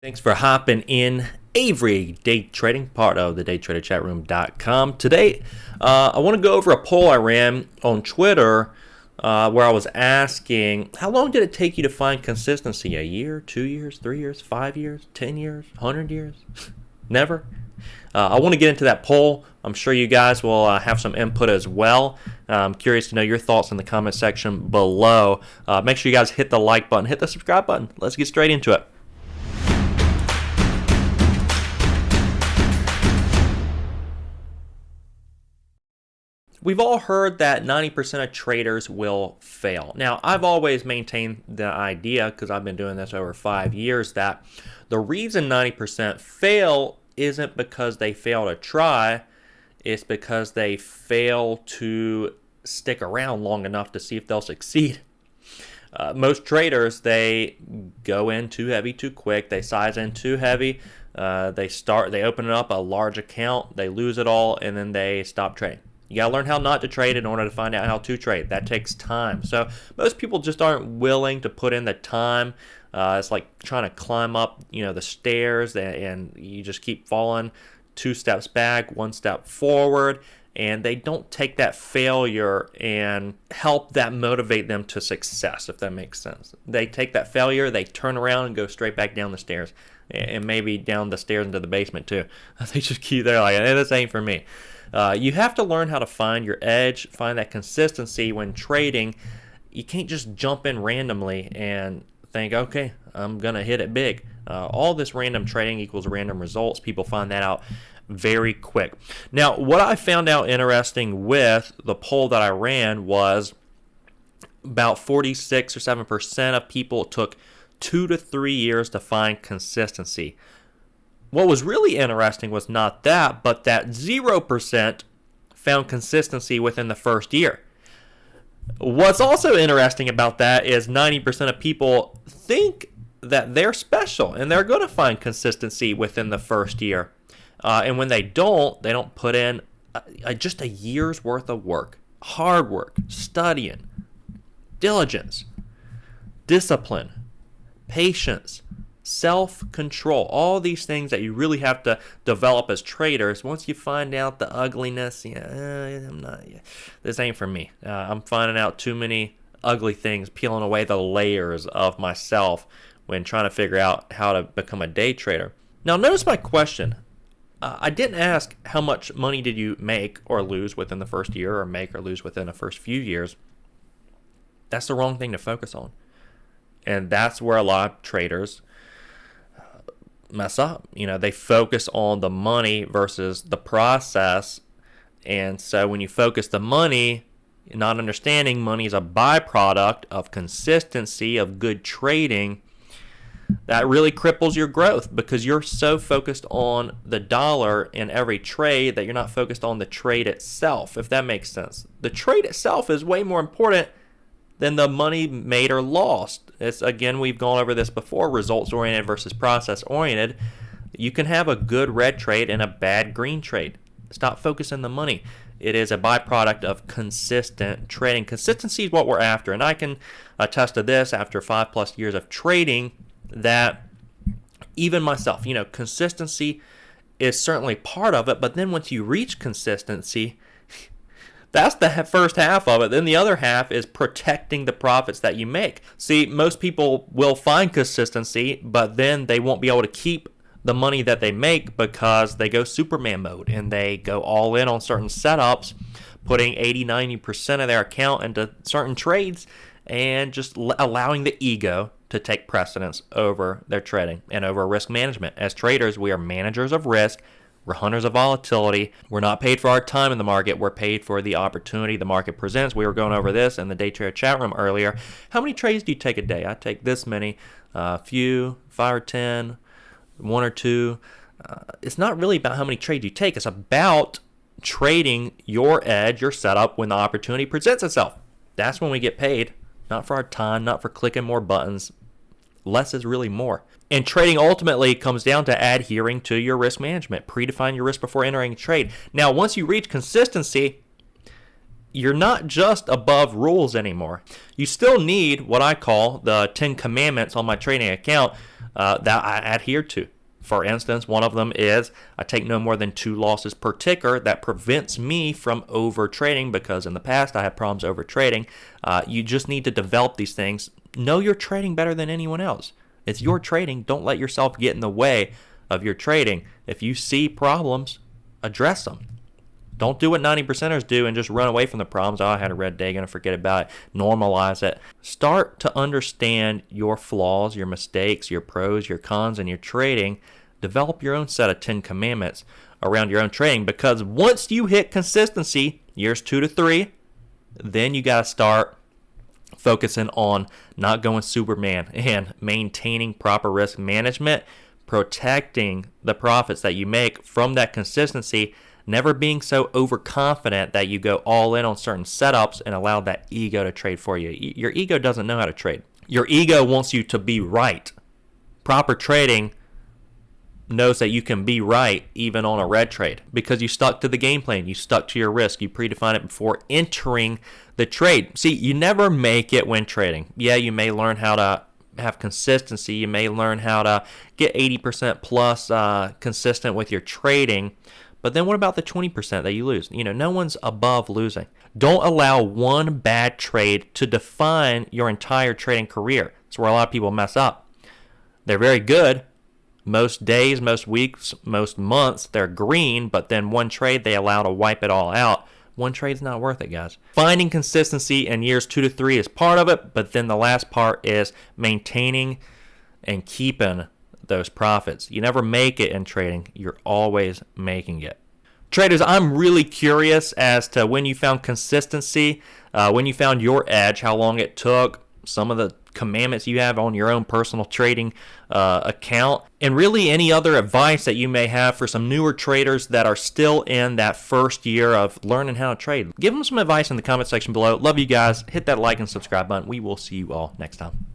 Thanks for hopping in. Avery Day Trading, part of the daytraderchatroom.com. Today, I want to go over a poll I ran on Twitter where I was asking, how long did it take you to find consistency? A year, 2 years, 3 years, 5 years, 10 years, 100 years? Never? I want to get into that poll. I'm sure you guys will have some input as well. I'm curious to know your thoughts in the comment section below. Make sure you guys hit the like button, hit the subscribe button. Let's get straight into it. We've all heard that 90% of traders will fail. Now, I've always maintained the idea, because I've been doing this over 5 years, that the reason 90% fail isn't because they fail to try, it's because they fail to stick around long enough to see if they'll succeed. Most traders, they go in too heavy too quick, they size in too heavy, they open up a large account, they lose it all, and then they stop trading. You got to learn how not to trade in order to find out how to trade. That takes time. So most people just aren't willing to put in the time. It's like trying to climb up, the stairs, and you just keep falling 2 steps back, 1 step forward, and they don't take that failure and help that motivate them to success, if that makes sense. They take that failure, they turn around and go straight back down the stairs, and maybe down the stairs into the basement too. They just keep there like, hey, this ain't for me. You have to learn how to find your edge, find that consistency when trading. You can't just jump in randomly and think, okay, I'm going to hit it big. All this random trading equals random results. People find that out very quick. Now, what I found out interesting with the poll that I ran was about 46 or 7% of people took 2 to 3 years to find consistency. What was really interesting was not that, but that 0% found consistency within the first year. What's also interesting about that is 90% of people think that they're special and they're going to find consistency within the first year. And when they don't put in just a year's worth of work, hard work, studying, diligence, discipline, patience, self-control, all these things that you really have to develop as traders. Once you find out the ugliness, this ain't for me. I'm finding out too many ugly things, peeling away the layers of myself when trying to figure out how to become a day trader. Now, notice my question. I didn't ask how much money did you make or lose within the first year, or make or lose within the first few years. That's the wrong thing to focus on. And that's where a lot of traders mess up. They focus on the money versus the process. And so when you focus the money, not understanding money is a byproduct of consistency, of good trading, that really cripples your growth, because you're so focused on the dollar in every trade that you're not focused on the trade itself, if that makes sense. The trade itself is way more important than the money made or lost. It's, again, we've gone over this before, results-oriented versus process-oriented. You can have a good red trade and a bad green trade. Stop focusing on the money. It is a byproduct of consistent trading. Consistency is what we're after, and I can attest to this after 5+ years of trading, that even myself, consistency is certainly part of it, but then once you reach consistency, that's the first half of it. Then the other half is protecting the profits that you make. See, most people will find consistency, but then they won't be able to keep the money that they make because they go Superman mode and they go all in on certain setups, putting 80-90% of their account into certain trades and just allowing the ego to take precedence over their trading and over risk management. As traders, we are managers of risk. We're hunters of volatility. We're not paid for our time in the market. We're paid for the opportunity the market presents. We were going over this in the Day Trader chat room earlier. How many trades do you take a day? I take this many, few, 5 or 10, 1 or 2. It's not really about how many trades you take. It's about trading your edge, your setup, when the opportunity presents itself. That's when we get paid, not for our time, not for clicking more buttons. Less is really more. And trading ultimately comes down to adhering to your risk management. Predefine your risk before entering a trade. Now, once you reach consistency, you're not just above rules anymore. You still need what I call the 10 commandments on my trading account that I adhere to. For instance, one of them is I take no more than 2 losses per ticker. That prevents me from over trading, because in the past I had problems over trading. You just need to develop these things. Know your trading better than anyone else. It's your trading. Don't let yourself get in the way of your trading. If you see problems, address them. Don't do what 90%ers do and just run away from the problems. Oh, I had a red day, gonna forget about it. Normalize it. Start to understand your flaws, your mistakes, your pros, your cons, and your trading. Develop your own set of 10 commandments around your own trading, because once you hit consistency, years 2 to 3, then you gotta start focusing on not going Superman and maintaining proper risk management, protecting the profits that you make from that consistency, never being so overconfident that you go all in on certain setups and allow that ego to trade for you. Your ego doesn't know how to trade. Your ego wants you to be right. Proper trading knows that you can be right even on a red trade, because you stuck to the game plan, you stuck to your risk, you predefined it before entering the trade. See, you never make it when trading. Yeah, you may learn how to have consistency, you may learn how to get 80% plus consistent with your trading, but then what about the 20% that you lose? No one's above losing. Don't allow one bad trade to define your entire trading career. That's where a lot of people mess up. They're very good most days, most weeks, most months. They're green, but then one trade they allow to wipe it all out. One trade's not worth it, guys. Finding consistency in years 2 to 3 is part of it, but then the last part is maintaining and keeping those profits. You never make it in trading. You're always making it. Traders, I'm really curious as to when you found consistency, when you found your edge, how long it took, some of the commandments you have on your own personal trading account, and really any other advice that you may have for some newer traders that are still in that first year of learning how to trade. Give them some advice in the comment section below. Love you guys. Hit that like and subscribe button. We will see you all next time.